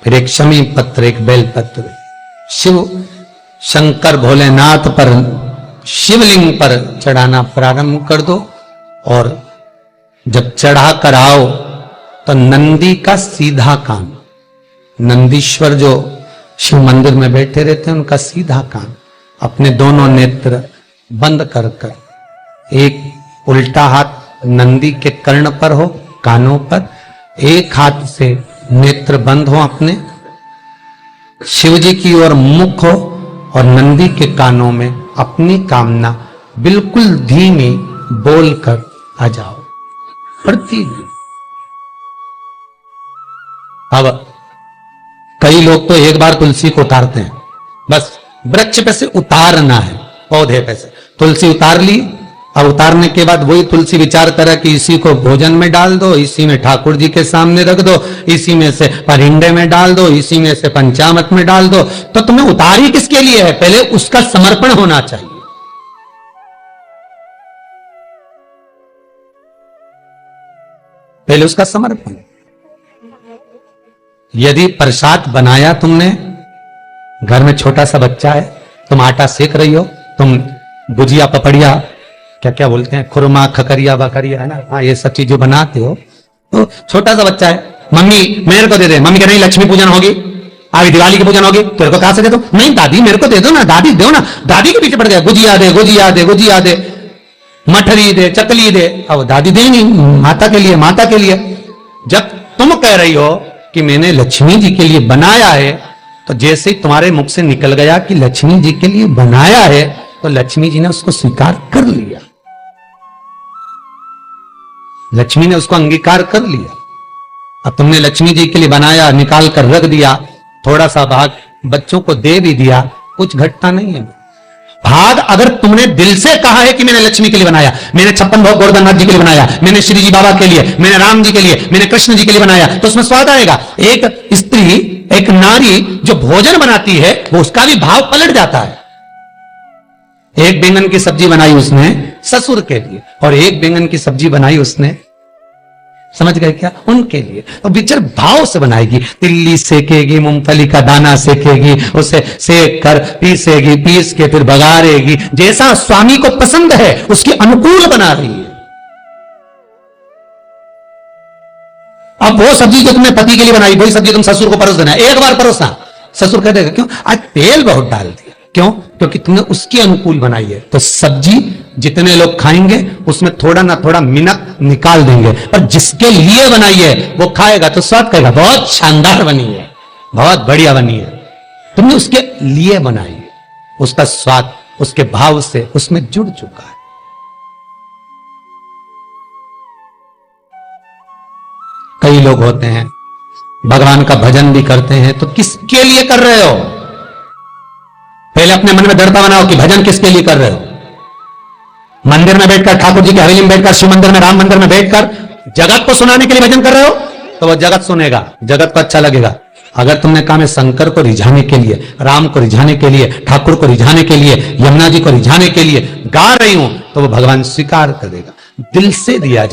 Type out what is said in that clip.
फिर एक शमी पत्र, एक बेल पत्र शिव शंकर भोलेनाथ पर शिवलिंग पर चढ़ाना प्रारंभ कर दो। और जब चढ़ा कर आओ तो नंदी का सीधा कान, नंदीश्वर जो शिव मंदिर में बैठे रहते हैं उनका सीधा कान, अपने दोनों नेत्र बंद कर कर, एक उल्टा हाथ नंदी के कर्ण पर हो, कानों पर, एक हाथ से नेत्र बंद हो अपने, शिव जी की ओर मुख हो और नंदी के कानों में अपनी कामना बिल्कुल धीमी बोलकर आ जाओ। पढ़ती अब कई लोग तो एक बार तुलसी को उतारते हैं, बस वृक्ष पे से उतारना है, पौधे पे से तुलसी उतार ली। अब उतारने के बाद वही तुलसी विचार करा कि इसी को भोजन में डाल दो, इसी में ठाकुर जी के सामने रख दो, इसी में से परिंडे में डाल दो, इसी में से पंचामृत में डाल दो। तो तुम्हें उतारी किसके लिए है? पहले उसका समर्पण होना चाहिए। पहले उसका समर्पण। यदि प्रसाद बनाया तुमने, घर में छोटा सा बच्चा है, तुम आटा सेक रही हो, तुम गुजिया पपड़िया क्या क्या बोलते हैं, खुरमा खकरिया बकरिया है ना, हाँ ये सब चीज जो बनाते हो, तो छोटा सा बच्चा है, मम्मी मेरे को दे दे, मम्मी कह रही लक्ष्मी पूजन होगी, आगे दिवाली की पूजन होगी, तेरे को कहां से दे दो? नहीं दादी मेरे को दे दो ना, दादी दो ना, दादी के पीछे पड़ गया, गुजिया दे गुजिया दे गुजिया दे, मठरी दे चकली दे। अब दादी देंगी माता के लिए, माता के लिए। जब तुम कह रही हो कि मैंने लक्ष्मी जी के लिए बनाया है, तो जैसे ही तुम्हारे मुख से निकल गया कि लक्ष्मी जी के लिए बनाया है, तो लक्ष्मी जी ने उसको स्वीकार कर लिया, लक्ष्मी ने उसको अंगीकार कर लिया। अब तुमने लक्ष्मी जी के लिए बनाया, निकाल कर रख दिया, थोड़ा सा भाग बच्चों को दे भी दिया, कुछ घटता नहीं है। भाग अगर तुमने दिल से कहा है कि मैंने लक्ष्मी के लिए बनाया, मैंने 56 भोग गोवर्धननाथ जी के लिए बनाया, मैंने श्री जी बाबा के लिए, मैंने राम जी के लिए, मैंने कृष्ण जी के लिए बनाया, तो उसमें स्वाद आएगा। एक स्त्री, एक नारी जो भोजन बनाती है, वो उसका भी भाव पलट जाता है। एक बैंगन की सब्जी बनाई उसने ससुर के लिए, और एक बैंगन की सब्जी बनाई उसने, समझ गए क्या, उनके लिए। और विचार भाव से बनाएगी, तिल्ली सेकेगी, मूंगफली का दाना सेकेगी, उसे सेक कर पीसेगी, पीस के फिर बघारेगी, जैसा स्वामी को पसंद है उसके अनुकूल बना रही है। अब वो सब्जी जो तुमने पति के लिए बनाई, वही सब्जी तुम ससुर को परोस देना, एक बार परोसना, ससुर कह देगा क्यों आज तेल बहुत डाल दिया, क्यों? क्योंकि तुमने उसके अनुकूल बनाई है। तो सब्जी जितने लोग खाएंगे उसमें थोड़ा ना थोड़ा मिनक निकाल देंगे, पर जिसके लिए बनाई है वो खाएगा तो स्वाद कहेगा बहुत शानदार बनी है, बहुत बढ़िया बनी है। तुमने उसके लिए बनाई है, उसका स्वाद उसके भाव से उसमें जुड़ चुका है। कई लोग होते हैं भगवान का भजन भी करते हैं, तो किसके लिए कर रहे हो? पहले अपने मन में दृढ़ता बनाओ कि भजन किसके लिए कर रहे हो। मंदिर में बैठकर, ठाकुर जी की हवेली में बैठकर, शिव मंदिर में, राम मंदिर में बैठकर जगत को सुनाने के लिए भजन कर रहे हो, तो वह जगत सुनेगा, जगत को अच्छा लगेगा। अगर तुमने कहा मैं शंकर को रिझाने के लिए, राम को रिझाने के लिए, ठाकुर को रिझाने के लिए, यमुना जी को रिझाने के लिए गा रही हूं, तो वो भगवान स्वीकार कर देगा। दिल से दिया जाए।